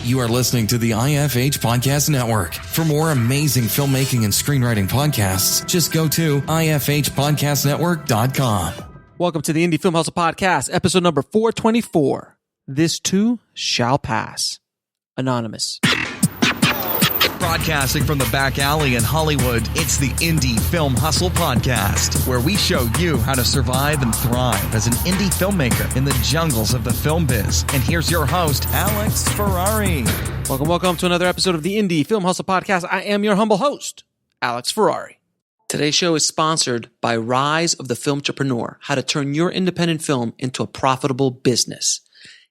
You are listening to the IFH Podcast Network. For more amazing filmmaking and screenwriting podcasts, just go to ifhpodcastnetwork.com. Welcome to the Indie Film Hustle Podcast, episode number 424. This too shall pass. Anonymous. Broadcasting from the back alley in Hollywood, it's the Indie Film Hustle Podcast, where we show you how to survive and thrive as an indie filmmaker in the jungles of the film biz. And here's your host, Alex Ferrari. Welcome to another episode of the Indie Film Hustle Podcast. I am your humble host, Alex Ferrari. Today's show is sponsored by Rise of the Filmtrepreneur, how to turn your independent film into a profitable business.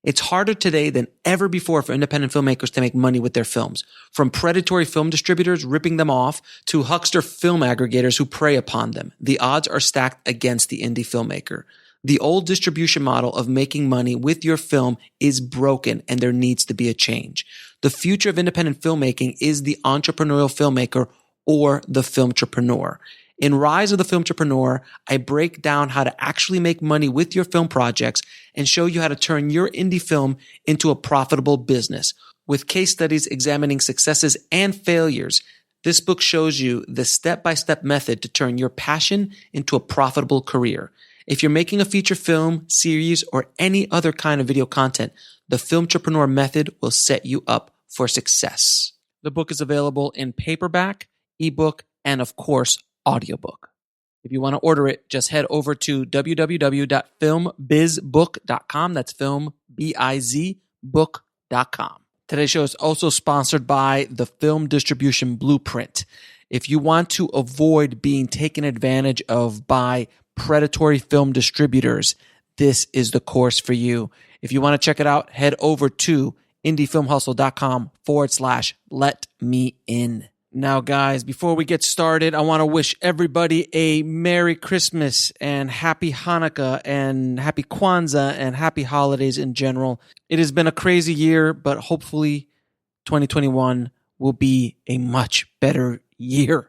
It's harder today than ever before for independent filmmakers to make money with their films. From predatory film distributors ripping them off to huckster film aggregators who prey upon them, the odds are stacked against the indie filmmaker. The old distribution model of making money with your film is broken, and there needs to be a change. The future of independent filmmaking is the entrepreneurial filmmaker or the filmtrepreneur. In Rise of the Filmtrepreneur, I break down how to actually make money with your film projects and show you how to turn your indie film into a profitable business. With case studies examining successes and failures, this book shows you the step-by-step method to turn your passion into a profitable career. If you're making a feature film, series, or any other kind of video content, the Filmtrepreneur method will set you up for success. The book is available in paperback, ebook, and of course, audiobook. If you want to order it, just head over to www.filmbizbook.com. That's filmbizbook.com. Today's show is also sponsored by the Film Distribution Blueprint. If you want to avoid being taken advantage of by predatory film distributors, this is the course for you. If you want to check it out, head over to indiefilmhustle.com/let-me-in. Now, guys, before we get started, I want to wish everybody a Merry Christmas and Happy Hanukkah and Happy Kwanzaa and Happy Holidays in general. It has been a crazy year, but hopefully 2021 will be a much better year.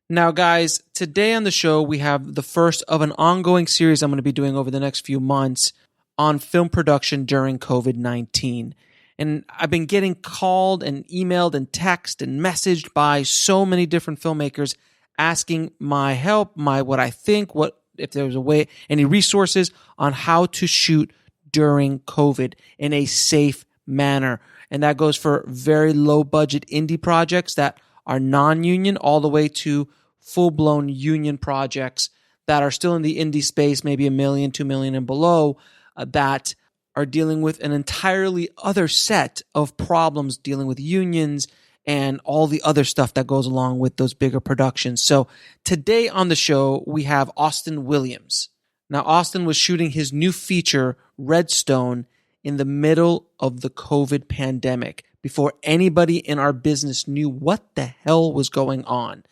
Now, guys, today on the show, we have the first of an ongoing series I'm going to be doing over the next few months on film production during COVID-19. And I've been getting called and emailed and texted and messaged by so many different filmmakers asking my help, what I think, if there's a way, any resources on how to shoot during COVID in a safe manner. And that goes for very low budget indie projects that are non-union all the way to full-blown union projects that are still in the indie space, maybe $1 million, $2 million and below, that are dealing with an entirely other set of problems dealing with unions and all the other stuff that goes along with those bigger productions. So today on the show, we have Austin Williams. Now, Austin was shooting his new feature, Redstone, in the middle of the COVID pandemic, before anybody in our business knew what the hell was going on.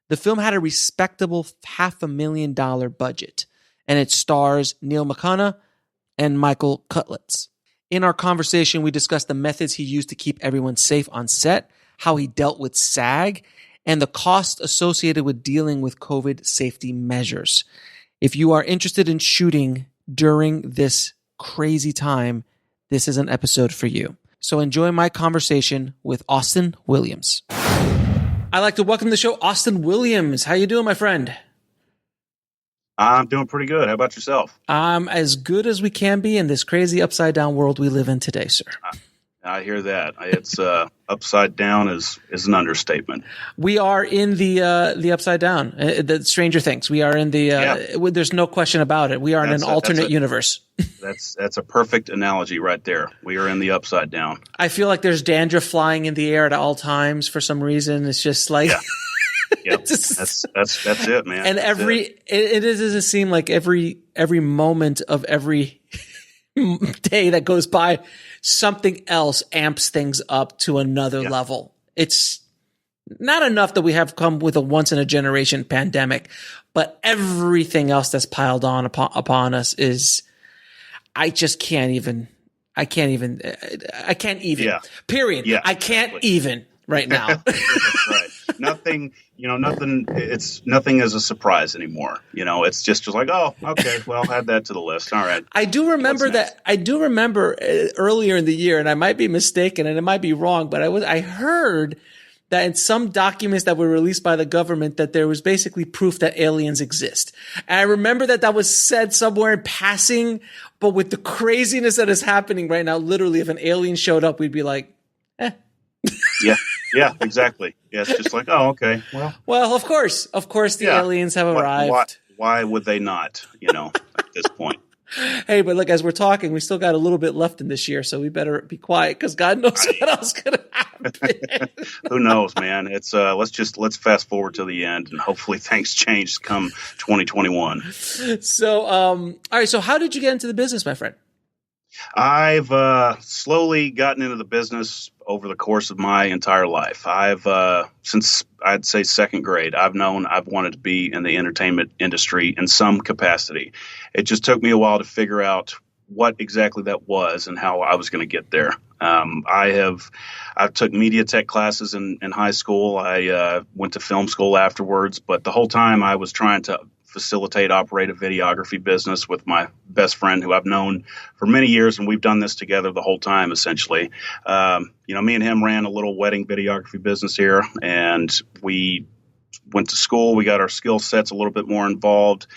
The film had a respectable $500,000 budget, and it stars Neil McConough and Michael Cutlitz. In our conversation, we discussed the methods he used to keep everyone safe on set, how he dealt with SAG, and the cost associated with dealing with COVID safety measures. If you are interested in shooting during this crazy time, this is an episode for you. So enjoy my conversation with Austin Williams. I'd like to welcome to the show Austin Williams. How you doing, my friend? I'm doing pretty good. How about yourself? I'm as good as we can be in this crazy upside-down world we live in today, sir. I hear that. It's upside down is an understatement. We are in the upside down, the Stranger Things. We are in the. There's no question about it. We are in an alternate universe. That's a perfect analogy right there. We are in the upside down. I feel like there's dandruff flying in the air at all times for some reason. It's just like. Yeah. Yep. That's it, man. And it doesn't seem like every moment of every day that goes by, something else amps things up to another level. It's not enough that we have come with a once in a generation pandemic, but everything else that's piled on upon us is, I can't even. Yeah. Period. Yeah, I can't even right now. That's right. nothing, nothing. It's nothing is a surprise anymore. It's just like, oh, okay, well, add that to the list. All right. I do remember that. I do remember earlier in the year, and I might be mistaken, and it might be wrong, but I heard that in some documents that were released by the government that there was basically proof that aliens exist. And I remember that was said somewhere in passing, but with the craziness that is happening right now, literally, if an alien showed up, we'd be like, eh. Yeah, exactly. Yeah, it's just like, oh, okay. Well, of course, the aliens have arrived. Why would they not, at this point? Hey, but look, as we're talking, we still got a little bit left in this year, so we better be quiet because God knows what else could happen. Who knows, man? It's let's fast forward to the end, and hopefully things change come 2021. So, all right. So, how did you get into the business, my friend? I've slowly gotten into the business over the course of my entire life. I've since I'd say second grade, I've wanted to be in the entertainment industry in some capacity. It just took me a while to figure out what exactly that was and how I was going to get there. I took media tech classes in high school. I went to film school afterwards, but the whole time I was trying to operate a videography business with my best friend who I've known for many years, and we've done this together the whole time, essentially. Me and him ran a little wedding videography business here, and we went to school. We got our skill sets a little bit more involved.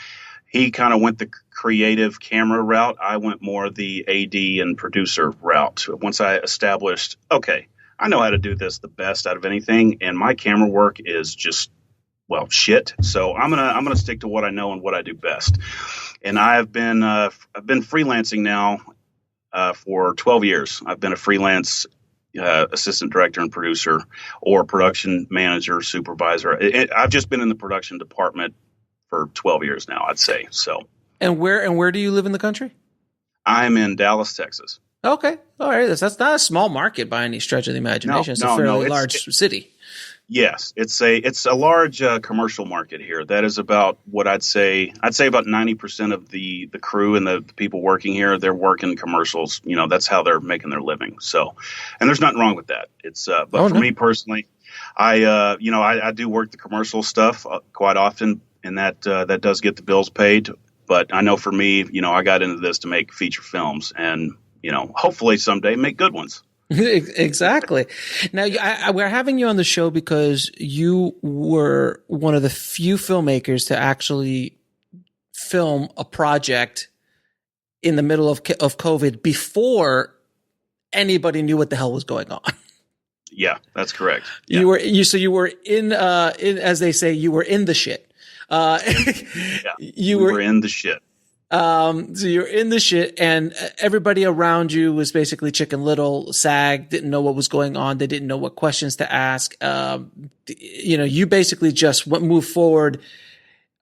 He kind of went the creative camera route. I went more the AD and producer route. Once I established, okay, I know how to do this the best out of anything, and my camera work is just shit. So I'm gonna stick to what I know and what I do best. And I've been freelancing now for 12 years. I've been a freelance assistant director and producer, or production manager, supervisor. I've just been in the production department for 12 years now, I'd say. So. And where do you live in the country? I'm in Dallas, Texas. Okay, all right. That's not a small market by any stretch of the imagination. It's a fairly large city. Yes, it's a large commercial market here. That is about what I'd say about 90% of the crew and the people working here, they're working commercials. That's how they're making their living. So, and there's nothing wrong with that. It's but for me personally, I do work the commercial stuff quite often, and that does get the bills paid. But I know for me, I got into this to make feature films, and hopefully someday make good ones. Exactly. Now, we're having you on the show because you were one of the few filmmakers to actually film a project in the middle of COVID before anybody knew what the hell was going on. Yeah, that's correct. Yeah. You were in as they say, you were in the shit. You were in the shit. So you're in the shit, and everybody around you was basically Chicken Little, SAG, didn't know what was going on. They didn't know what questions to ask. You basically just moved forward,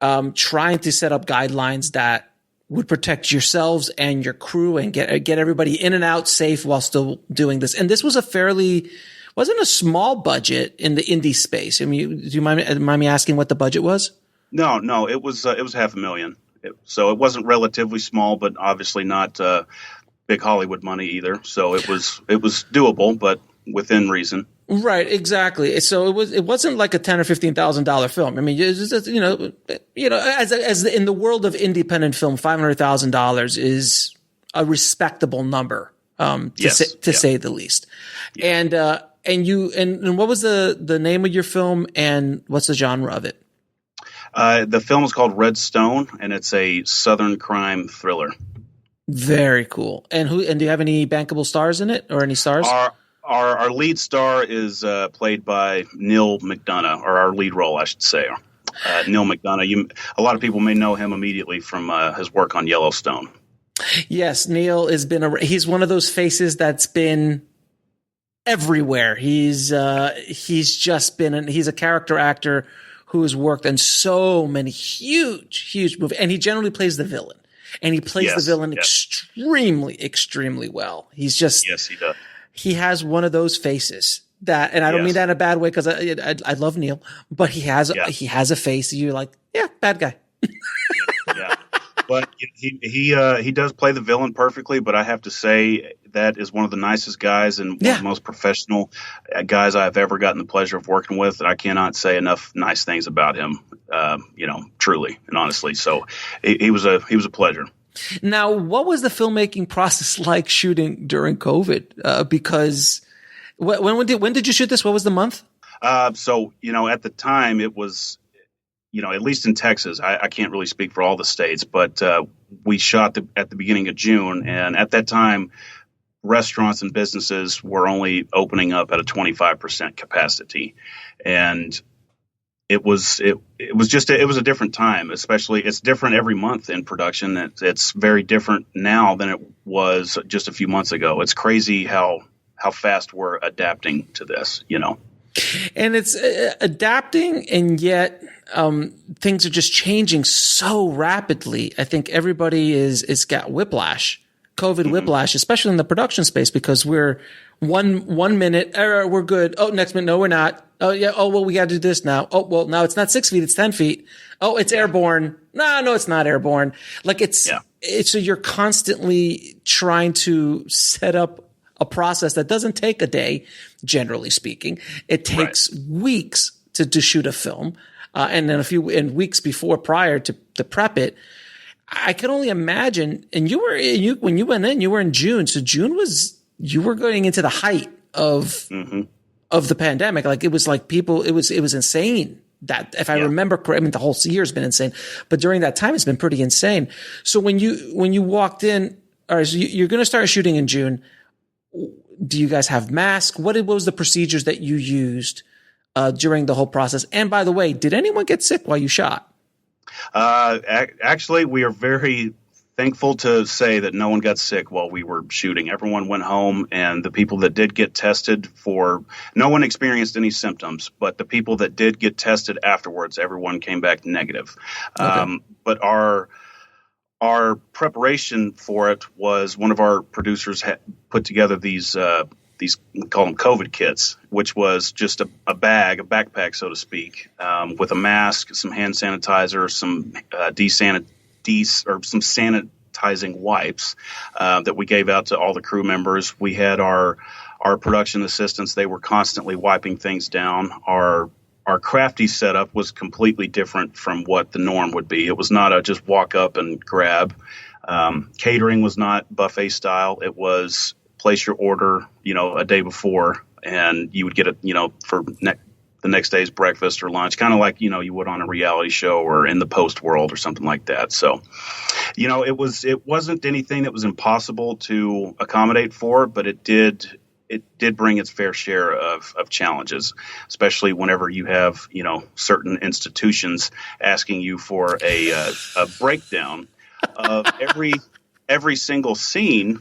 trying to set up guidelines that would protect yourselves and your crew and get everybody in and out safe while still doing this. And this was wasn't a small budget in the indie space. I mean, do you mind me asking what the budget was? No, it was $500,000. So it wasn't relatively small, but obviously not big Hollywood money either. So it was doable, but within reason. Right, exactly. So it wasn't like a $10,000 or $15,000 film. I mean, as in the world of independent film, $500,000 is a respectable number to say the least. Yeah. And what was the name of your film, and what's the genre of it? The film is called Redstone, and it's a Southern crime thriller. Very cool. And do you have any bankable stars in it, or any stars? Our lead star is played by Neil McDonough, or our lead role, I should say. Neil McDonough. A lot of people may know him immediately from his work on Yellowstone. Yes, Neil he's one of those faces that's been everywhere. He's just been he's a character actor who has worked in so many huge movies, and he generally plays the villain, and he plays the villain extremely, extremely well. Yes, he does. He has one of those faces that, and I don't mean that in a bad way, because I love Neil, but he has a face that you're like, yeah, bad guy. Yeah, but he does play the villain perfectly. But I have to say that is one of the nicest guys and one of the most professional guys I've ever gotten the pleasure of working with. I cannot say enough nice things about him, truly and honestly. So he was a pleasure. Now, what was the filmmaking process like shooting during COVID? Because when did you shoot this? What was the month? So at the time it was, at least in Texas, I can't really speak for all the states, but we shot at the beginning of June. And at that time, restaurants and businesses were only opening up at a 25% capacity. And it was a different time, especially it's different every month in production. It's very different now than it was just a few months ago. It's crazy how fast we're adapting to this, And it's adapting, and yet things are just changing so rapidly. I think everybody is got whiplash, COVID whiplash, especially in the production space, because we're one minute, we're good. Oh, next minute, no, we're not. Oh, yeah. Oh, well, we got to do this now. Oh, well, now it's not 6 feet, it's 10 feet. Oh, it's airborne. No, it's not airborne. Like so you're constantly trying to set up a process that doesn't take a day, generally speaking. It takes weeks to shoot a film. And then weeks prior to prep it. I can only imagine. And when you went in, you were in June. So you were going into the height of the pandemic. Like it was like it was insane. That if I remember correctly, the whole year's been insane, but during that time, it's been pretty insane. So when you walked in, all right, so you're going to start shooting in June. Do you guys have masks? What was the procedures that you used during the whole process? And by the way, did anyone get sick while you shot? Actually, we are very thankful to say that no one got sick while we were shooting. Everyone went home, and the people that did get tested no one experienced any symptoms, but the people that did get tested afterwards, everyone came back negative. Okay. But our preparation for it was one of our producers had put together these we call them COVID kits, which was just a backpack, so to speak, with a mask, some hand sanitizer, some some sanitizing wipes that we gave out to all the crew members. We had our production assistants; they were constantly wiping things down. Our crafty setup was completely different from what the norm would be. It was not a just walk up and grab. Catering was not buffet style. It was place your order, a day before, and you would get it, for the next day's breakfast or lunch, kind of like, you would on a reality show or in the post world or something like that. So, it wasn't anything that was impossible to accommodate for, but it did bring its fair share of challenges, especially whenever you have, certain institutions asking you for a breakdown of every single scene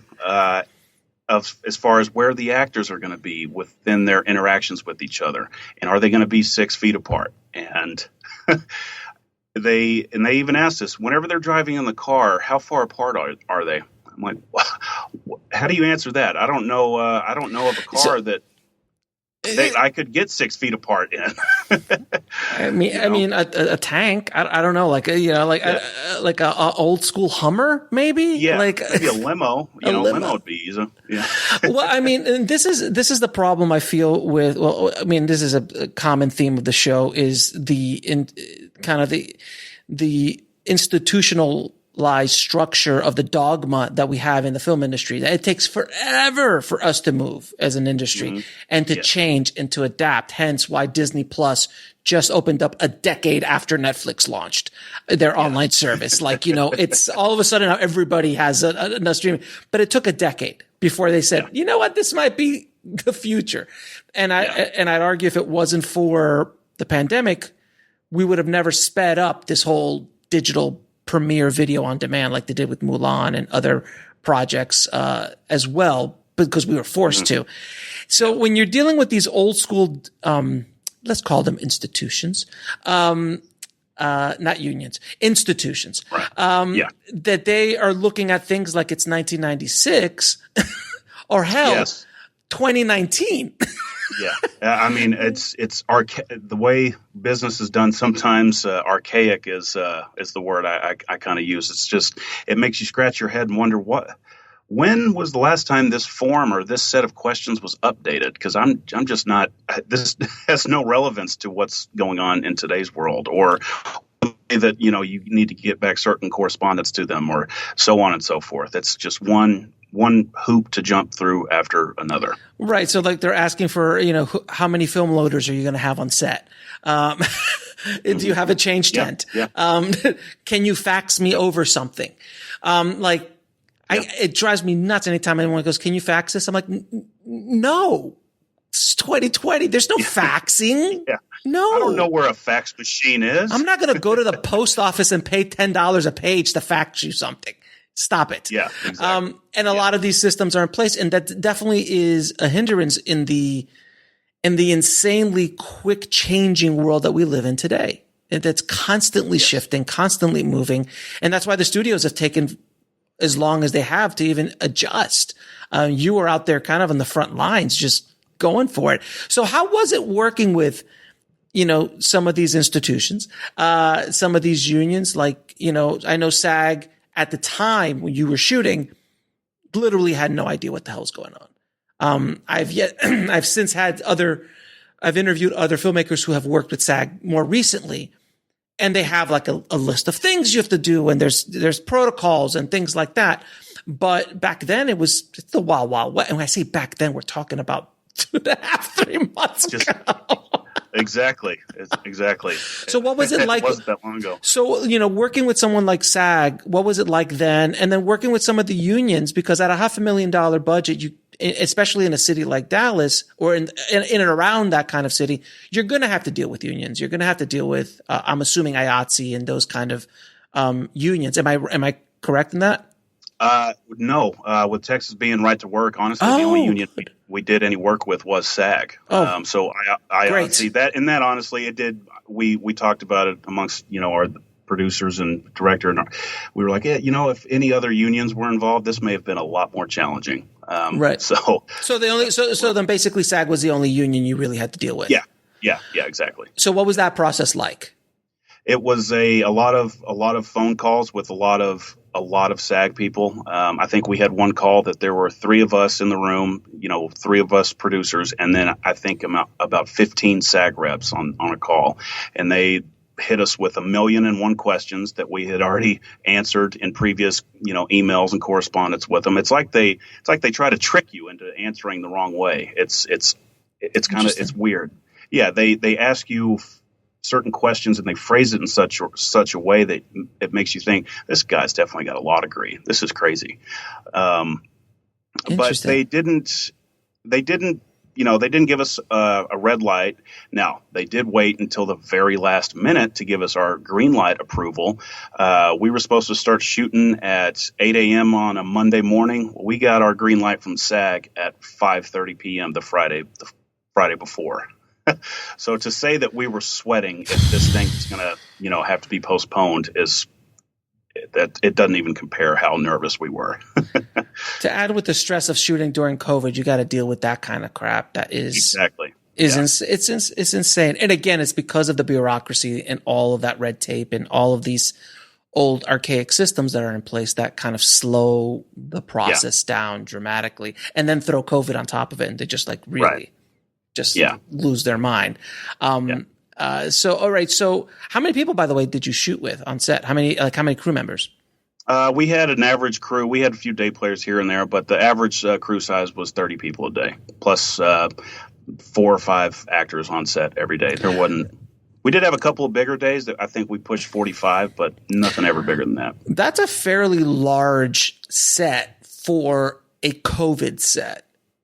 as far as where the actors are going to be within their interactions with each other, and are they going to be 6 feet apart? And they even asked us whenever they're driving in the car, how far apart are they? I'm like, how do you answer that? I don't know. I don't know of a car that I could get 6 feet apart in. I mean, a tank. I don't know, like a old school Hummer, maybe. Yeah, maybe a limo. A limo would be easy. Yeah. Well, I mean, and this is the problem I feel with. Well, I mean, this is a common theme of the show is the institutionalized structure of the dogma that we have in the film industry. It takes forever for us to move as an industry and to change and to adapt. Hence why Disney Plus just opened up a decade after Netflix launched their online service. Like, it's all of a sudden now everybody has a streaming, but it took a decade before they said, you know what, this might be the future. And I'd argue if it wasn't for the pandemic, we would have never sped up this whole digital premiere video on demand like they did with Mulan and other projects as well, because we were forced to. So when you're dealing with these old school, let's call them institutions, not unions, institutions, that they are looking at things like it's 1996 or hell, 2019. Yeah, I mean it's the way business is done. Sometimes archaic is the word I kind of use. It's just it makes you scratch your head and wonder when was the last time this form or this set of questions was updated? Because I'm just not. This has no relevance to what's going on in today's world, or that you need to get back certain correspondence to them, or so on and so forth. It's just one hoop to jump through after another. Right. So like they're asking for how many film loaders are you going to have on set? Do you have a change tent? Yeah. Can you fax me over something? It drives me nuts anytime anyone goes, can you fax this? I'm like, no, it's 2020. There's no faxing. Yeah. No. I don't know where a fax machine is. I'm not going to go to the post office and pay $10 a page to fax you something. Stop it. Yeah, exactly. And a lot of these systems are in place, and that definitely is a hindrance in the insanely quick changing world that we live in today. That's constantly shifting, constantly moving. And that's why the studios have taken as long as they have to even adjust. You were out there kind of on the front lines, just going for it. So how was it working with, some of these institutions, some of these unions? Like, I know SAG at the time when you were shooting literally had no idea what the hell was going on. I've since I've interviewed other filmmakers who have worked with SAG more recently, and they have like a list of things you have to do, and there's protocols and things like that. But back then it's the wild, wild west. And when I say back then, we're talking about 2.5, 3 months ago. Exactly. So what was it like? It wasn't that long ago. So, working with someone like SAG, what was it like then? And then working with some of the unions, because at a $500,000 budget, especially in a city like Dallas or in and around that kind of city, you're going to have to deal with unions. You're going to have to deal with, I'm assuming IATSE and those kind of, unions. Am I correct in that? No, with Texas being right to work, honestly, the only union we did any work with was SAG. So I see that, and that honestly, it did. We talked about it amongst our producers and director, and we were like, if any other unions were involved, this may have been a lot more challenging. Right. So then basically SAG was the only union you really had to deal with. Yeah, exactly. So what was that process like? It was a lot of phone calls with a lot of SAG people. I think we had one call that there were 3 of us in the room, 3 of us producers, and then I think about 15 SAG reps on a call, and they hit us with 1,000,001 questions that we had already answered in previous, emails and correspondence with them. It's like they try to trick you into answering the wrong way. It's weird. Yeah, they ask you certain questions and they phrase it in such a way that it makes you think this guy's definitely got a law degree. This is crazy. But they didn't give us a red light. Now, they did wait until the very last minute to give us our green light approval. We were supposed to start shooting at 8 a.m. on a Monday morning. We got our green light from SAG at 5:30 p.m. the Friday before. So to say that we were sweating if this thing is going to, have to be postponed it doesn't even compare how nervous we were. To add with the stress of shooting during COVID, you got to deal with that kind of crap. That is exactly. It's insane. And again, it's because of the bureaucracy and all of that red tape and all of these old archaic systems that are in place that kind of slow the process down dramatically, and then throw COVID on top of it, and they just lose their mind. So, all right. So how many people, by the way, did you shoot with on set? How many crew members? We had an average crew. We had a few day players here and there, but the average crew size was 30 people a day, plus 4 or 5 actors on set every day. We did have a couple of bigger days that I think we pushed 45, but nothing ever bigger than that. That's a fairly large set for a COVID set.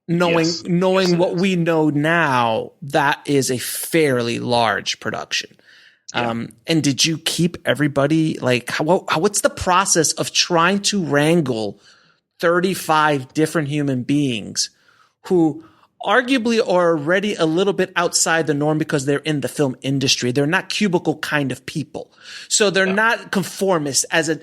Knowing what we know now, that is a fairly large production. Yeah. And did you keep everybody what's the process of trying to wrangle 35 different human beings who arguably are already a little bit outside the norm because they're in the film industry? They're not cubicle kind of people. So they're not conformist as a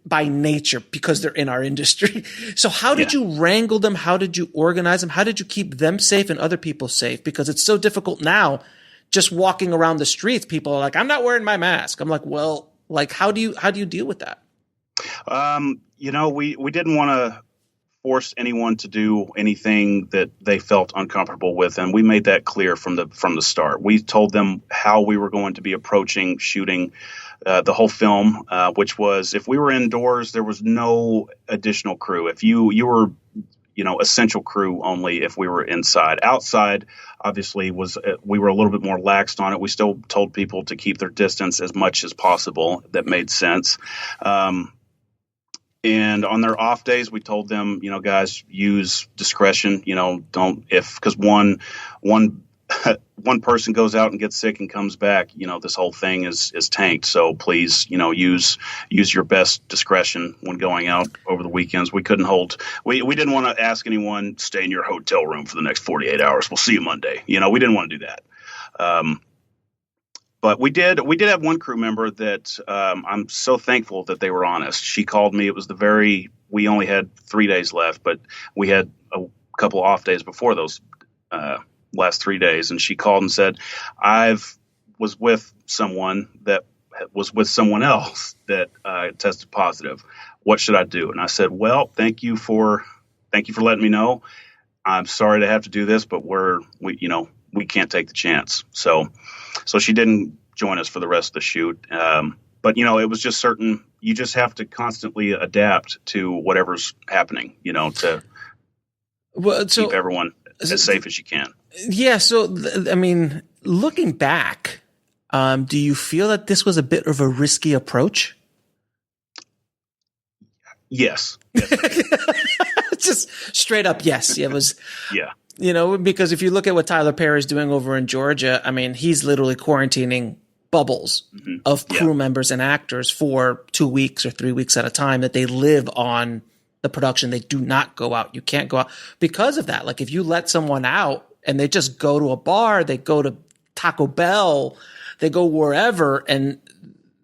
by nature because they're in our industry. So how did you wrangle them? How did you organize them? How did you keep them safe and other people safe? Because it's so difficult now just walking around the streets. People are like, I'm not wearing my mask. I'm like, well, how do you deal with that? We didn't want to force anyone to do anything that they felt uncomfortable with, and we made that clear from the start. We told them how we were going to be approaching shooting the whole film, which was if we were indoors, there was no additional crew. If you were essential crew only if we were inside. Outside, obviously, we were a little bit more laxed on it. We still told people to keep their distance as much as possible. That made sense. And on their off days, we told them, guys, use discretion. Because one person goes out and gets sick and comes back, this whole thing is tanked. So please, use your best discretion when going out over the weekends. We didn't want to ask anyone, stay in your hotel room for the next 48 hours. We'll see you Monday. We didn't want to do that. But we did have one crew member that I'm so thankful that they were honest. She called me. It was we only had 3 days left, but we had a couple off days before those last 3 days. And she called and said, was with someone that was with someone else that tested positive. What should I do? And I said, well, thank you for letting me know. I'm sorry to have to do this, but we can't take the chance. So she didn't join us for the rest of the shoot. But it was just certain, you just have to constantly adapt to whatever's happening, to keep everyone as safe as you can. Yeah. So, looking back, do you feel that this was a bit of a risky approach? Yes. Just straight up. Yes. It was. Yeah. Because if you look at what Tyler Perry's doing over in Georgia, he's literally quarantining bubbles of crew members and actors for 2 weeks or 3 weeks at a time that they live on the production. They do not go out. You can't go out because of that. Like if you let someone out and they just go to a bar, they go to Taco Bell, they go wherever, and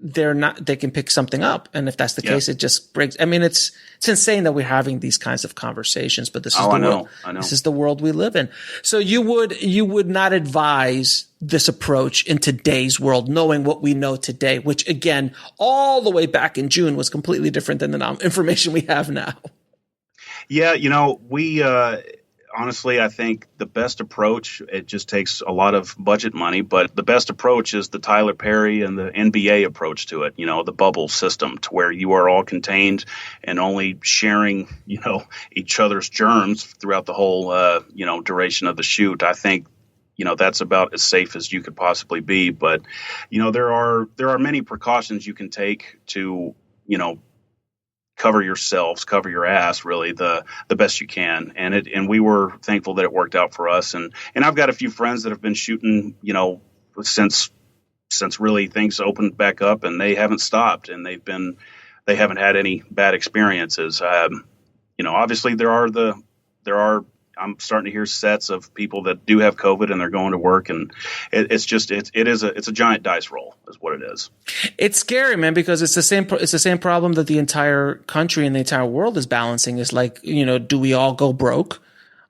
they can pick something up. And if that's the case, it just breaks. It's insane that we're having these kinds of conversations, but this is the world. I know. This is the world we live in. So you would not advise this approach in today's world, knowing what we know today, which again, all the way back in June was completely different than the information we have now. Yeah. We, honestly, I think the best approach, it just takes a lot of budget money, but the best approach is the Tyler Perry and the NBA approach to it, the bubble system to where you are all contained and only sharing, each other's germs throughout the whole, duration of the shoot. I think, that's about as safe as you could possibly be. But, there are many precautions you can take to, cover yourselves, cover your ass, really the best you can. And we were thankful that it worked out for us. And I've got a few friends that have been shooting, since really things opened back up, and they haven't stopped, and they haven't had any bad experiences. Obviously there are, I'm starting to hear sets of people that do have COVID and they're going to work, and it's a giant dice roll is what it is. It's scary, man, because it's the same problem that the entire country and the entire world is balancing. Is like, do we all go broke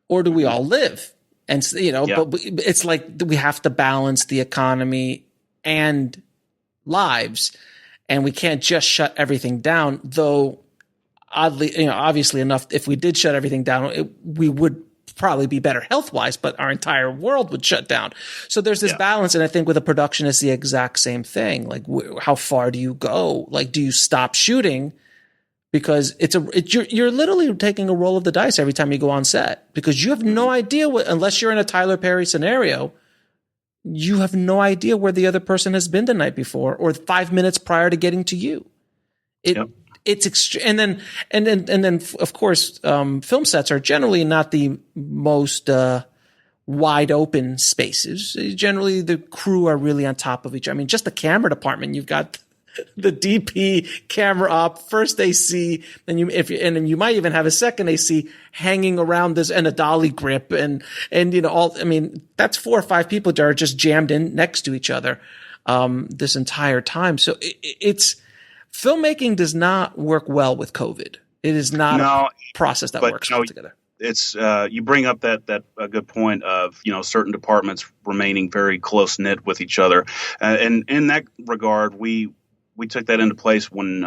or do we all live? And but it's like we have to balance the economy and lives, and we can't just shut everything down. Though oddly, obviously enough, if we did shut everything down, we would probably be better health-wise, but our entire world would shut down. So there's this balance, and I think with a production, it's the exact same thing. Like, how far do you go? Like, do you stop shooting? Because you're literally taking a roll of the dice every time you go on set, because you have no idea unless you're in a Tyler Perry scenario, you have no idea where the other person has been the night before or 5 minutes prior to getting to you. It's extreme. And then of course, film sets are generally not the most wide open spaces. Generally, the crew are really on top of each other. Just the camera department, you've got the DP, camera op, first AC, and you might even have a second AC hanging around this, and a dolly grip, and that's 4 or 5 people that are just jammed in next to each other this entire time. So it's filmmaking does not work well with COVID. It is not a process that works well together. It's you bring up that a good point of certain departments remaining very close knit with each other, and in that regard, we took that into place when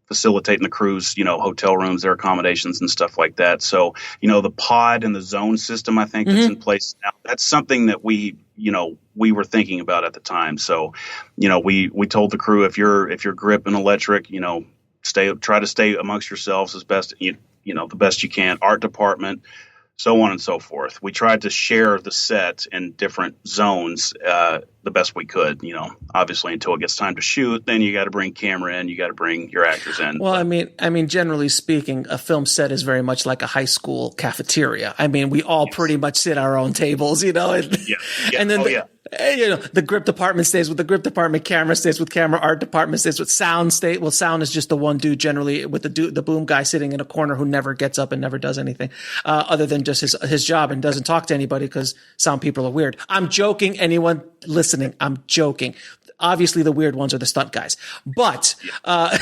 facilitating the crews, hotel rooms, their accommodations and stuff like that. So, the pod and the zone system, I think that's in place now. That's something that we were thinking about at the time. So, we told the crew, if you're grip and electric, try to stay amongst yourselves as best, the best you can. Art department, so on and so forth. We tried to share the set in different zones the best we could, obviously until it gets time to shoot. Then you got to bring camera in, you got to bring your actors in. Well, I mean, generally speaking, a film set is very much like a high school cafeteria. I mean, we all pretty much sit at our own tables, and then the grip department stays with the grip department, camera stays with camera, art department stays with sound. Sound is just the one dude generally with the boom guy sitting in a corner who never gets up and never does anything other than just his job and doesn't talk to anybody because sound people are weird. I'm joking. Anyone listening, I'm joking. Obviously, the weird ones are the stunt guys, but I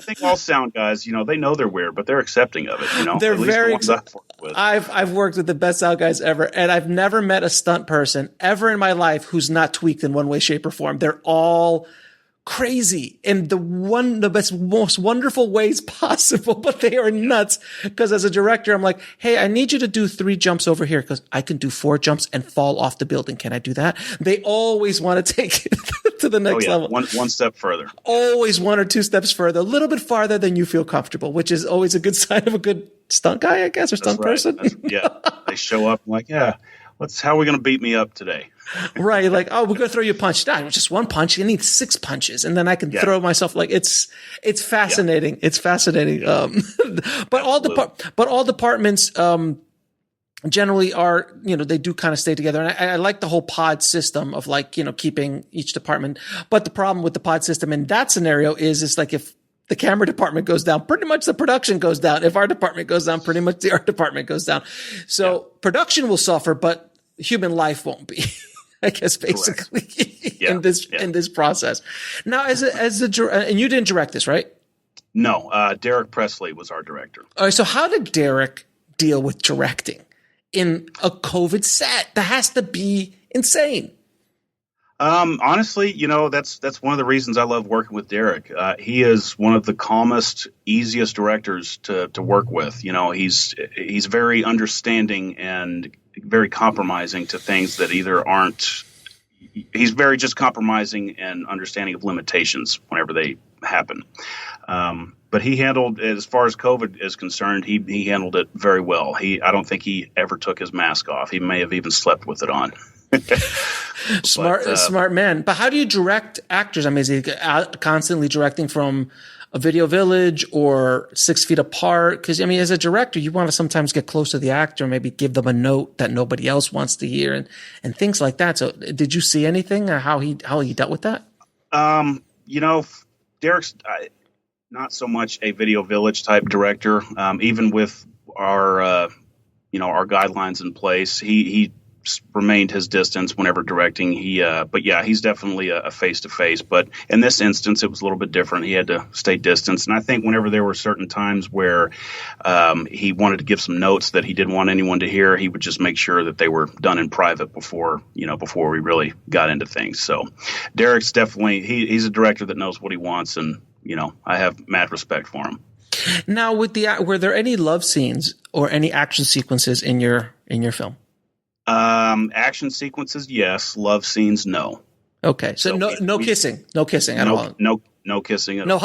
think all sound guys, they know they're weird, but they're accepting of it. They're at least very. The ones I've worked with. I've worked with the best sound guys ever, and I've never met a stunt person ever in my life who's not tweaked in one way, shape, or form. They're all crazy in the most wonderful ways possible, but they are nuts. Because as a director, I'm like, hey, I need you to do 3 jumps over here because I can do 4 jumps and fall off the building. Can I do that? They always want to take it to the next level. One step further. Always 1 or 2 steps further, a little bit farther than you feel comfortable, which is always a good sign of a good stunt guy, I guess, or stunt person. They show up like, how are we going to beat me up today? Right. Like, oh, we're going to throw you a punch. No, just 1 punch. You need 6 punches. And then I can throw myself like it's fascinating. It's fascinating. But all departments, generally are, they do kind of stay together. And I like the whole pod system of keeping each department. But the problem with the pod system in that scenario is like if the camera department goes down, pretty much the production goes down. If our department goes down, pretty much the art department goes down. So production will suffer, but human life won't be, I guess, basically in this process. Now, and you didn't direct this, right? No, Derek Presley was our director. All right. So how did Derek deal with directing in a COVID set? That has to be insane. Honestly, that's one of the reasons I love working with Derek. He is one of the calmest, easiest directors to work with. He's very understanding and very compromising to things that either aren't. He's very just compromising and understanding of limitations whenever they happen. But he handled, as far as COVID is concerned, he handled it very well. I don't think he ever took his mask off. He may have even slept with it on. Smart man. But how do you direct actors? I mean, is he constantly directing from a video village or 6 feet apart? Because as a director, you want to sometimes get close to the actor, maybe give them a note that nobody else wants to hear, and things like that. So, did you see anything or how he dealt with that? Derek's not so much a video village type director. Even with our guidelines in place, he remained his distance whenever directing. He's definitely a face-to-face. But in this instance, it was a little bit different. He had to stay distance. And I think whenever there were certain times where he wanted to give some notes that he didn't want anyone to hear, he would just make sure that they were done in private before we really got into things. So Derek's definitely, he's a director that knows what he wants, and I have mad respect for him. Now, were there any love scenes or any action sequences in your film? Action sequences, yes. Love scenes, no. Okay, so no kissing at all. No kissing at all.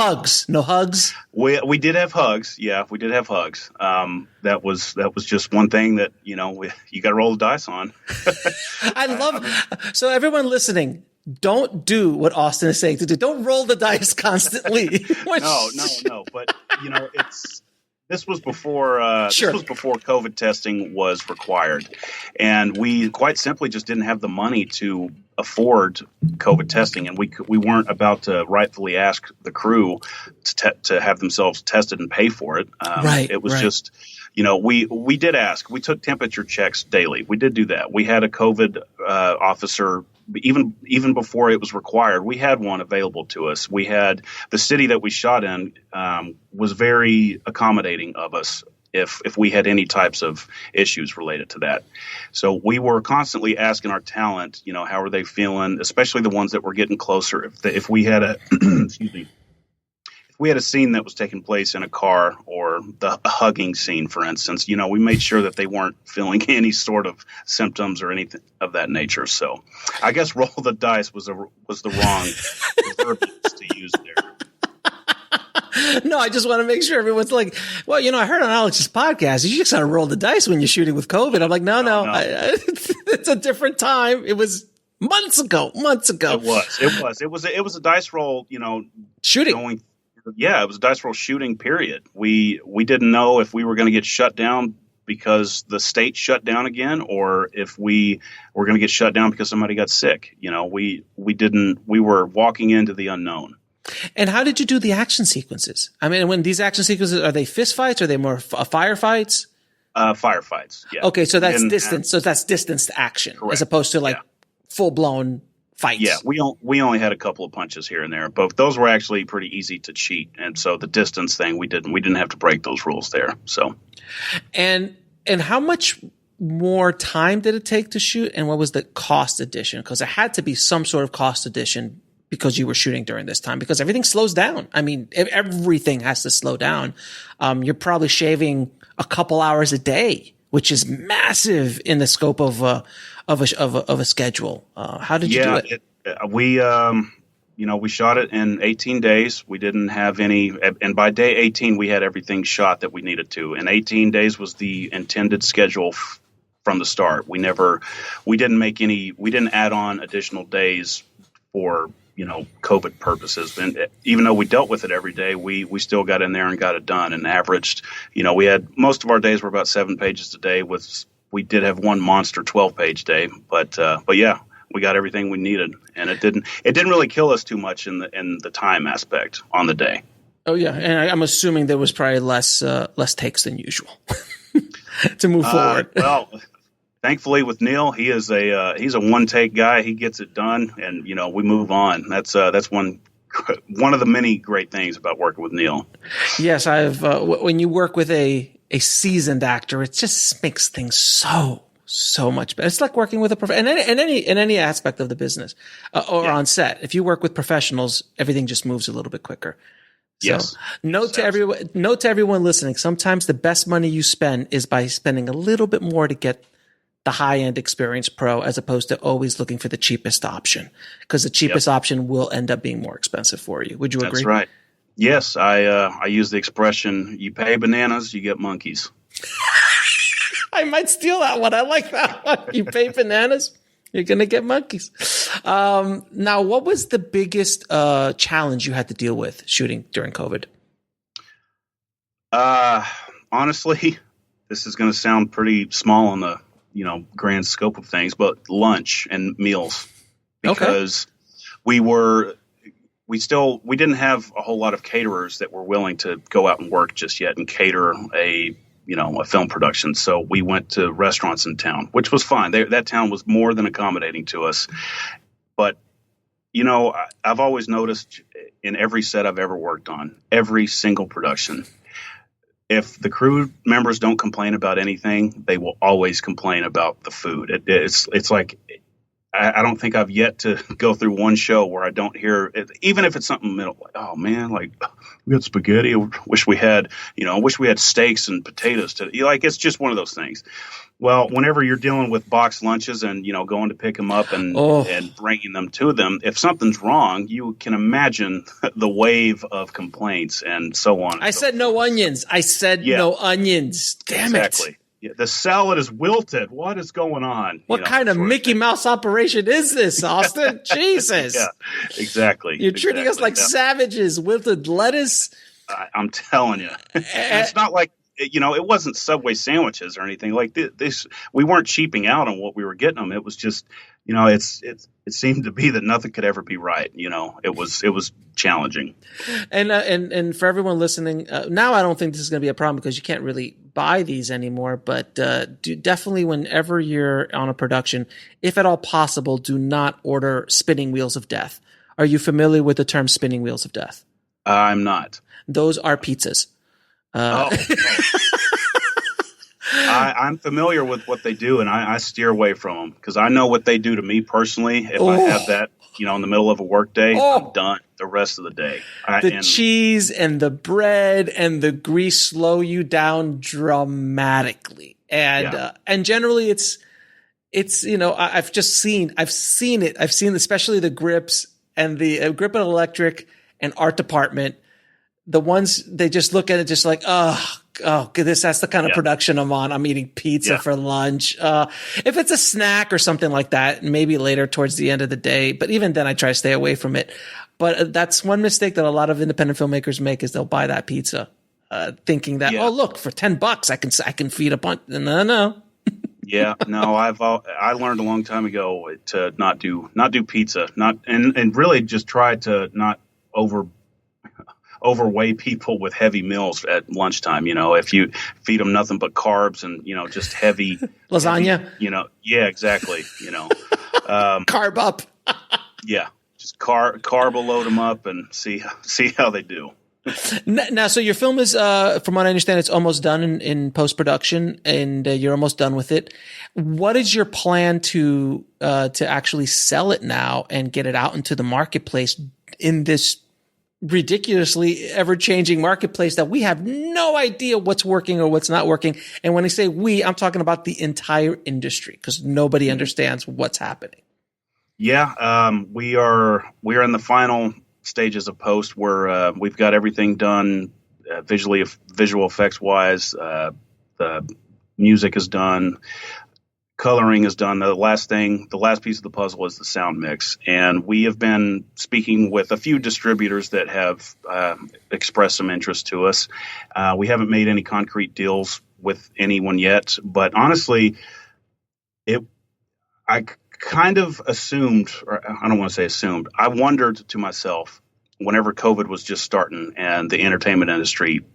No hugs. We did have hugs. Yeah, we did have hugs. That was just one thing that you got to roll the dice on. I love. So everyone listening, don't do what Austin is saying to do. Don't roll the dice constantly. No. But This was before COVID testing was required, and we quite simply just didn't have the money to afford COVID testing, and we weren't about to rightfully ask the crew to have themselves tested and pay for it. It was just, we did ask. We took temperature checks daily. We did do that. We had a COVID officer. Even before it was required, we had one available to us. We had the city that we shot in was very accommodating of us if we had any types of issues related to that. So we were constantly asking our talent, how are they feeling, especially the ones that were getting closer. If we had we had a scene that was taking place in a car, or the hugging scene, for instance, we made sure that they weren't feeling any sort of symptoms or anything of that nature. So I guess roll the dice was the wrong verbiage to use there. No, I just want to make sure everyone's like, well, I heard on Alex's podcast, you just got to roll the dice when you're shooting with COVID. I'm like, no. It's a different time. It was months ago. It was a dice roll, shooting. It was a dice roll shooting, period. We didn't know if we were going to get shut down because the state shut down again, or if we were going to get shut down because somebody got sick. We were walking into the unknown. And how did you do the action sequences? I mean, when these action sequences, are they fist fights? Or are they more firefights? Firefights. Yeah. Okay. So that's distance. So that's distanced action, correct, as opposed to full blown fights. Yeah. We only had a couple of punches here and there, but those were actually pretty easy to cheat. And so the distance thing, we didn't have to break those rules there. So, and how much more time did it take to shoot? And what was the cost addition? Because there had to be some sort of cost addition because you were shooting during this time, because everything slows down. I mean, everything has to slow down. You're probably shaving a couple hours a day, which is massive in the scope of a schedule. How did you do it? We shot it in 18 days. We didn't have any, and by day 18, we had everything shot that we needed to. And 18 days was the intended schedule from the start. We didn't add on additional days for COVID purposes. And even though we dealt with it every day, we still got in there and got it done and averaged, we had most of our days were about 7 pages a day. We did have one monster 12-page day, but yeah, we got everything we needed, and it didn't really kill us too much in the time aspect on the day. Oh yeah. And I'm assuming there was probably less takes than usual to move forward. Well, thankfully, with Neil, he's a one take guy. He gets it done, and we move on. That's one of the many great things about working with Neil. Yes, I've when you work with a seasoned actor, it just makes things so much better. It's like working with in any aspect of the business on set. If you work with professionals, everything just moves a little bit quicker. So, yes. Note to everyone listening: sometimes the best money you spend is by spending a little bit more to get the high-end experienced pro, as opposed to always looking for the cheapest option, because the cheapest option will end up being more expensive for you. Would you agree? That's right. Yes. I use the expression, you pay bananas, you get monkeys. I might steal that one. I like that one. You pay bananas, you're going to get monkeys. Now, what was the biggest challenge you had to deal with shooting during COVID? Honestly, this is going to sound pretty small on the grand scope of things, but lunch and meals, because we didn't have a whole lot of caterers that were willing to go out and work just yet and cater a film production. So we went to restaurants in town, which was fine. That town was more than accommodating to us. But, I've always noticed in every set I've ever worked on, every single production, if the crew members don't complain about anything, they will always complain about the food. It's like, I don't think I've yet to go through one show where I don't hear it, even if it's something middle, like, oh man, like we got spaghetti. Wish we had steaks and potatoes it's just one of those things. Well, whenever you're dealing with boxed lunches and, going to pick them up and bringing them to them, if something's wrong, you can imagine the wave of complaints and so on. I said no onions. No onions. Damn exactly. Yeah, the salad is wilted. What is going on? What kind of Mickey Mouse operation is this, Austin? Jesus. Yeah, exactly. You're treating us like savages. Wilted lettuce. I'm telling you. It's not like, it wasn't Subway sandwiches or anything like this. We weren't cheaping out on what we were getting them. It was just, it seemed to be that nothing could ever be right. It was challenging. And for everyone listening, now I don't think this is going to be a problem because you can't really buy these anymore. But definitely, whenever you're on a production, if at all possible, do not order spinning wheels of death. Are you familiar with the term spinning wheels of death? I'm not. Those are pizzas. I'm familiar with what they do, and I steer away from them because I know what they do to me personally. If I have that in the middle of a work day, Oh. I'm done the rest of the day. Cheese and the bread and the grease slow you down dramatically. And generally it's I've seen it. I've seen especially the grips and the grip and electric and art department. The ones they just look at it just like, that's the kind of production I'm on. I'm eating pizza for lunch. If it's a snack or something like that, maybe later towards the end of the day, but even then I try to stay away from it. But that's one mistake that a lot of independent filmmakers make is they'll buy that pizza, thinking that, oh, look, for $10, I can feed a bunch. No. Yeah, no, I learned a long time ago to not do pizza, and really just try to not overweigh people with heavy meals at lunchtime. If you feed them nothing but carbs and just heavy lasagna, yeah, exactly. Carb up. Yeah, just carb load them up and see how they do. Now, so your film is, from what I understand, it's almost done in post-production, and you're almost done with it. What is your plan to actually sell it now and get it out into the marketplace in this ridiculously ever-changing marketplace that we have no idea what's working or what's not working? And when I say we, I'm talking about the entire industry, because nobody understands what's happening. Yeah, we are in the final stages of post where we've got everything done visual effects wise. The music is done, coloring is done. The last piece of the puzzle is the sound mix, and we have been speaking with a few distributors that have expressed some interest to us. We haven't made any concrete deals with anyone yet, but honestly, I kind of assumed, or I don't want to say assumed, I wondered to myself whenever COVID was just starting and the entertainment industry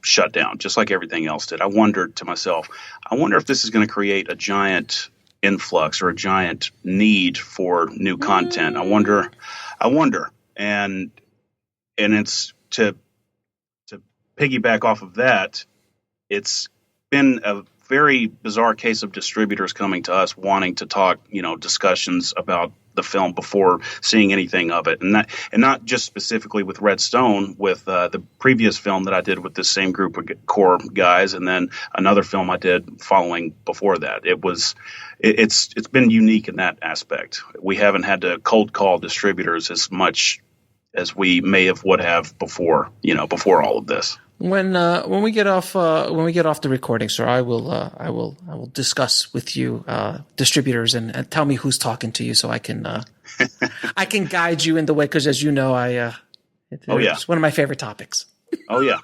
shut down, just like everything else did. I wondered to myself, I wonder if this is going to create a giant influx or a giant need for new content. I wonder, and it's to piggyback off of that. It's been a very bizarre case of distributors coming to us wanting to talk, discussions about the film before seeing anything of it, and not just specifically with Redstone, with the previous film that I did with this same group of core guys, and then another film I did following before that. It's been unique in that aspect. We haven't had to cold call distributors as much as we would have before all of this. When we get off the recording, sir, I will discuss with you distributors and tell me who's talking to you, so I can I can guide you in the way, because as you know, it's one of my favorite topics. Oh yeah.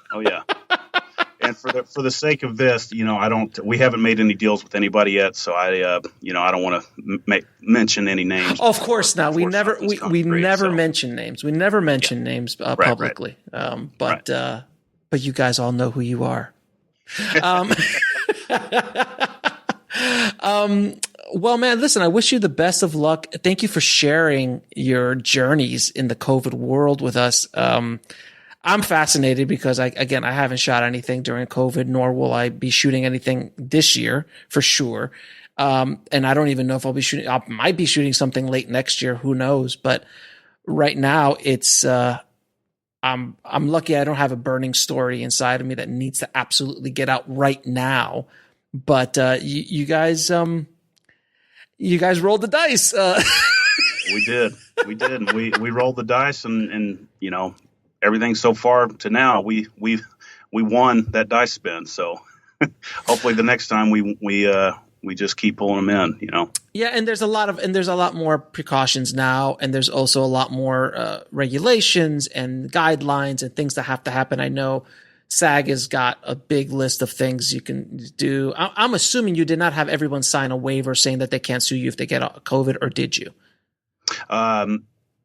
And for the sake of this, we haven't made any deals with anybody yet, so I don't want to mention any names. Of course not. We never mention names. We never mention names publicly. Right. But you guys all know who you are. Well, man, listen, I wish you the best of luck. Thank you for sharing your journeys in the COVID world with us. I'm fascinated because I haven't shot anything during COVID, nor will I be shooting anything this year for sure. And I don't even know if I'll be shooting. I might be shooting something late next year. Who knows? But right now it's, I'm lucky I don't have a burning story inside of me that needs to absolutely get out right now. But you guys rolled the dice. We did. We rolled the dice, and everything so far to now we won that dice spin. So hopefully the next time we just keep pulling them in, Yeah, and there's a lot more precautions now, and there's also a lot more regulations and guidelines and things that have to happen. I know SAG has got a big list of things you can do. I'm assuming you did not have everyone sign a waiver saying that they can't sue you if they get COVID, or did you?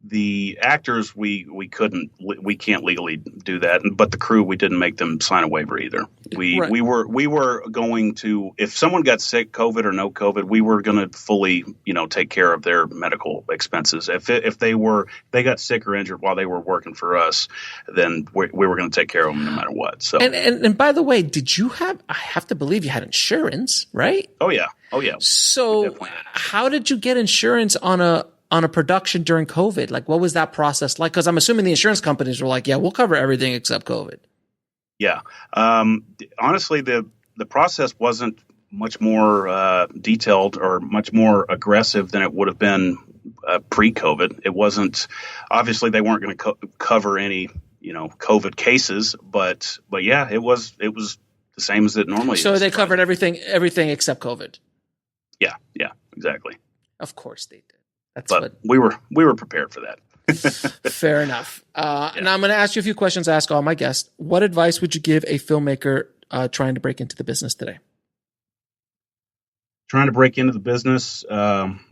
The actors, we can't legally do that, but the crew, we didn't make them sign a waiver either. We were going to, if someone got sick, COVID or no COVID, we were going to fully, take care of their medical expenses. If they got sick or injured while they were working for us, then we were going to take care of them no matter what. So, and by the way, did you have? I have to believe you had insurance, right? Oh yeah. So how did you get insurance on a on a production during COVID? Like, what was that process like? Because I'm assuming the insurance companies were like, yeah, we'll cover everything except COVID. Yeah. Honestly, the process wasn't much more detailed or much more aggressive than it would have been pre-COVID. It wasn't, obviously they weren't going to cover any, COVID cases, but yeah, it was the same as it normally is. So they covered everything except COVID. Yeah, exactly. Of course they did. But we were prepared for that. Fair enough. Now I'm going to ask you a few questions I ask all my guests. What advice would you give a filmmaker trying to break into the business today? Trying to break into the business,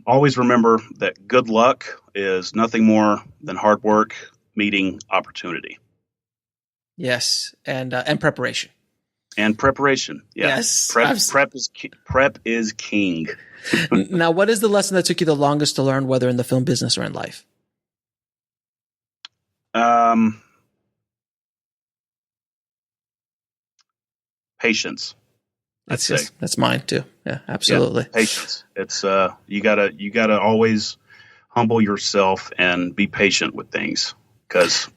always remember that good luck is nothing more than hard work meeting opportunity. Yes, and preparation. And preparation. Yeah. Yes. Prep is king. Now, what is the lesson that took you the longest to learn, whether in the film business or in life? Patience. That's mine too. Yeah, absolutely. Yeah, patience. It's you gotta always humble yourself and be patient with things, because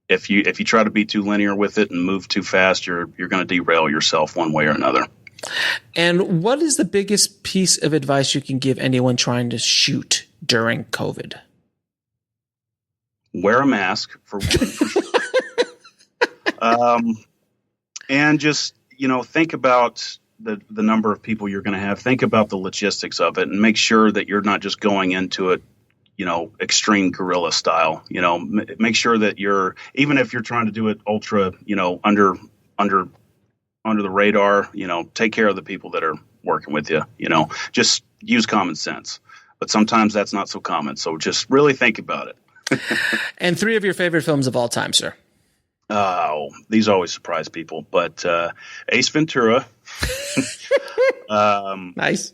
if you try to be too linear with it and move too fast, you're going to derail yourself one way or another. And what is the biggest piece of advice you can give anyone trying to shoot during COVID? Wear a mask for sure. And just, think about the number of people you're going to have. Think about the logistics of it and make sure that you're not just going into it, extreme guerrilla style. Make sure that even if you're trying to do it ultra, under the radar, take care of the people that are working with you. Just use common sense. But sometimes that's not so common. So just really think about it. And 3 of your favorite films of all time, sir? Oh, these always surprise people. But Ace Ventura. Nice.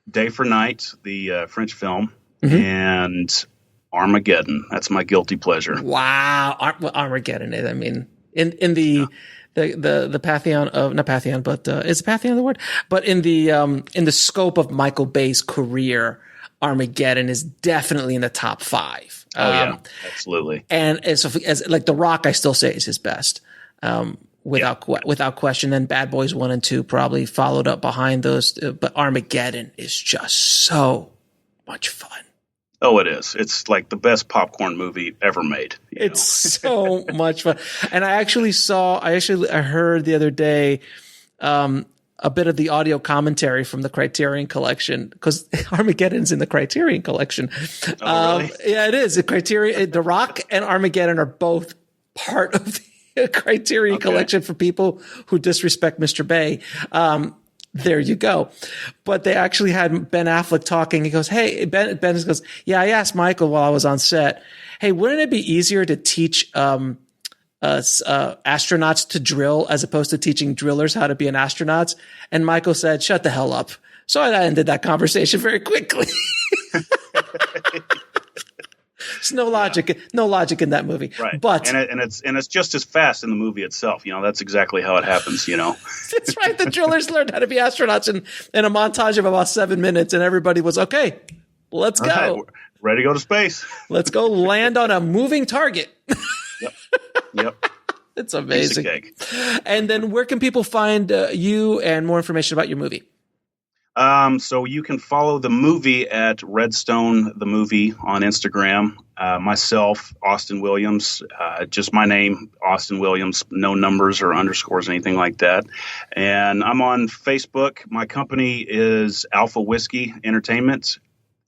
Day for Night, the French film. Mm-hmm. And Armageddon. That's my guilty pleasure. Wow. Armageddon is, in the pantheon of, not pantheon, but is pantheon the word? But in the scope of Michael Bay's career, Armageddon is definitely in the top 5. Oh yeah, absolutely. And as like The Rock, I still say is his best, without question. Then Bad Boys 1 and 2 probably followed up behind those, but Armageddon is just so much fun. Oh, it is. It's like the best popcorn movie ever made. It's so much fun. And I heard the other day a bit of the audio commentary from the Criterion Collection, because Armageddon's in the Criterion Collection. Oh, really? Yeah, it is. The Rock and Armageddon are both part of the Criterion Collection for people who disrespect Mr. Bay. There you go. But they actually had Ben Affleck talking. He goes, hey, Ben goes, yeah, I asked Michael while I was on set, hey, wouldn't it be easier to teach astronauts to drill as opposed to teaching drillers how to be an astronaut? And Michael said, shut the hell up. So I ended that conversation very quickly. There's no logic in that movie. Right. But and it's just as fast in the movie itself. That's exactly how it happens. That's right. The drillers learned how to be astronauts in a montage of about 7 minutes, and everybody was okay. Let's go. Right, ready to go to space. Let's go land on a moving target. Yep. It's amazing. And then where can people find you and more information about your movie? So you can follow the movie at Redstone, the movie, on Instagram. Myself, Austin Williams, just my name, Austin Williams, no numbers or underscores, anything like that. And I'm on Facebook. My company is Alpha Whiskey Entertainment,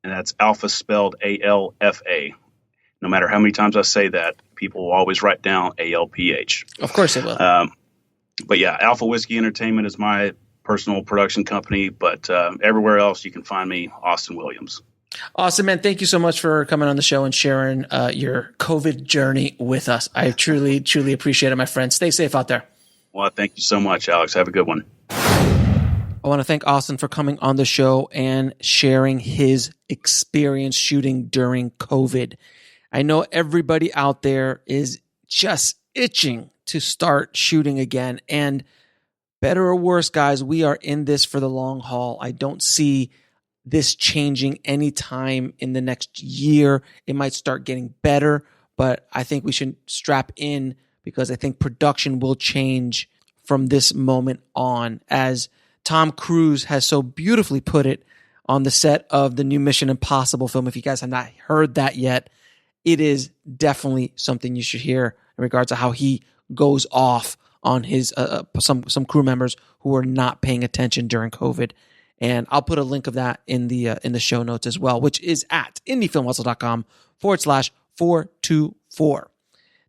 and that's Alpha spelled ALFA. No matter how many times I say that, people will always write down ALPH. Of course they will. But yeah, Alpha Whiskey Entertainment is my personal production company, but everywhere else you can find me, Austin Williams. Awesome, man. Thank you so much for coming on the show and sharing your COVID journey with us. I truly, truly appreciate it, my friend. Stay safe out there. Well, thank you so much, Alex. Have a good one. I want to thank Austin for coming on the show and sharing his experience shooting during COVID. I know everybody out there is just itching to start shooting again. And better or worse, guys, we are in this for the long haul. I don't see this changing anytime in the next year. It might start getting better, but I think we should strap in because I think production will change from this moment on. As Tom Cruise has so beautifully put it on the set of the new Mission Impossible film. If you guys have not heard that yet, it is definitely something you should hear in regards to how he goes off on his some crew members who are not paying attention during COVID. And I'll put a link of that in the show notes as well, which is at indiefilmhustle.com/424.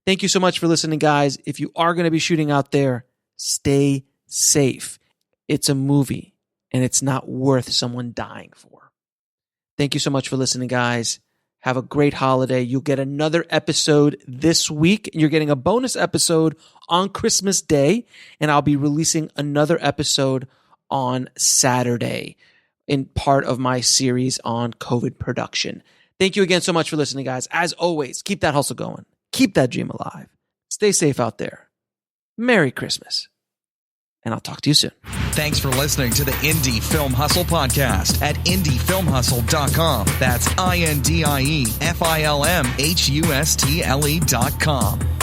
Thank you so much for listening, guys. If you are going to be shooting out there, stay safe. It's a movie, and it's not worth someone dying for. Thank you so much for listening, guys. Have a great holiday. You'll get another episode this week. You're getting a bonus episode on Christmas Day, and I'll be releasing another episode on Saturday in part of my series on COVID production. Thank you again so much for listening, guys. As always, keep that hustle going. Keep that dream alive. Stay safe out there. Merry Christmas. And I'll talk to you soon. Thanks for listening to the Indie Film Hustle podcast at indiefilmhustle.com. That's INDIEFILMHUSTLE.com.